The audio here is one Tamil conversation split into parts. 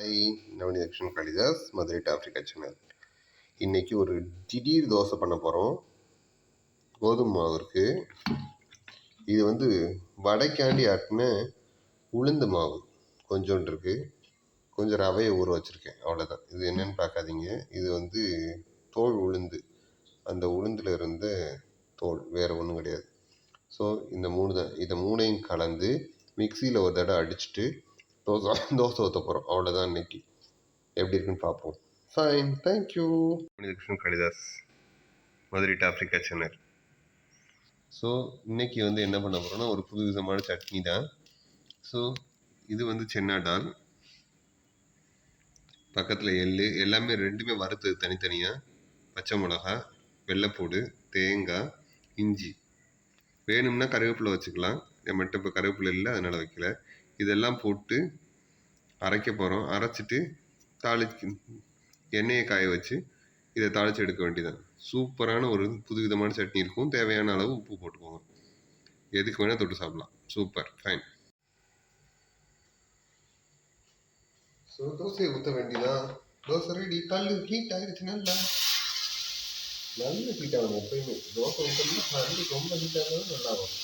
Hi, Navaneethakrishnan Kalidas, Madurai to Africa channel. இன்றைக்கி ஒரு திடீர் தோசை பண்ண போகிறோம். கோதுமை மாவு இருக்குது. இது வந்து வடைக்காண்டி ஆட்டின உளுந்து மாவு கொஞ்சோண்டு இருக்குது. கொஞ்சம் ரவையை ஊற வச்சுருக்கேன், அவ்வளோதான். இது என்னென்னு பார்க்காதீங்க. இது வந்து தோல் உளுந்து, அந்த உளுந்தில் இருந்த தோல், வேறு ஒன்றும் கிடையாது. ஸோ இந்த மூணு தான். இதை மூணையும் கலந்து மிக்சியில் ஒரு தடவை அடிச்சுட்டு தோசை ஊற்ற போகிறோம், அவ்வளோதான். இன்றைக்கி எப்படி இருக்குன்னு பார்ப்போம். Fine, thank you. Navaneethakrishnan Kalidas, Madurai to Africa channel. So இன்றைக்கி வந்து என்ன பண்ண போகிறோன்னா, ஒரு புது விதமான சட்னி தான். ஸோ இது வந்து சென்னா டால், பக்கத்தில் எள்ளு, எல்லாமே ரெண்டுமே வறுத்தது தனித்தனியாக, பச்சை மிளகா, வெள்ளைப்பூடு, தேங்காய், இஞ்சி, வேணும்னா கருவேப்பிலை வச்சுக்கலாம். நம்மகிட்ட இப்போ கருவேப்பிலை இல்லை, அதனால் வைக்கல. இதெல்லாம் போட்டு அரைக்க போகிறோம். அரைச்சிட்டு எண்ணெயை காய வச்சு இதை தாளித்து எடுக்க வேண்டியதான். சூப்பரான ஒரு புதுவிதமான சட்னி இருக்கும். தேவையான அளவு உப்பு போட்டுக்கோங்க. எதுக்கு வேணால் தொட்டு சாப்பிடலாம். Super, fine. ஸோ தோசையை ஊற்ற வேண்டியதான். தோசை ரெடி. கல் ஹீட் ஆகிடுச்சு. நல்ல ஹீட் ஆகணும் எப்பயுமே. தோசை ஊற்றணும்னா கல் ரொம்ப ஹீட் ஆகணும், நல்லா வரும்.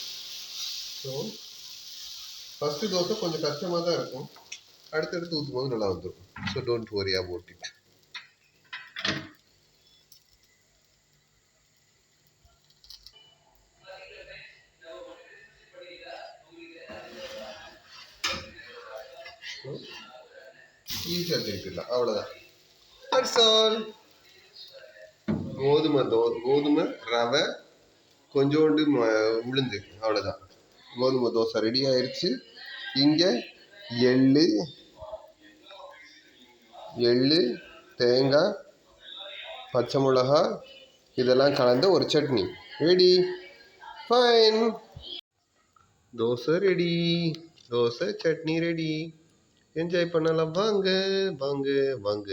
ஸோ ஃபஸ்ட்டு தோசை கொஞ்சம் கஷ்டமாக தான் இருக்கும், அடுத்தடுத்து ஊற்றும் போது நல்லா வந்துடும். So don't worry about it. ஈஸியாக திருப்பிடலாம், அவ்வளோதான். That's all. கோதுமை, ரவை, கொஞ்சோண்டு உளுந்து, அவ்வளோதான். கோதுமை தோசை ரெடி ஆயிடுச்சு. இங்கே எள்ளு, தேங்காய், பச்சை மிளகா இதெல்லாம் கலந்த ஒரு chutney ready. Fine. Dosa ready, dosa chutney ready. Enjoy பண்ணலாம். வாங்க வாங்க வாங்க.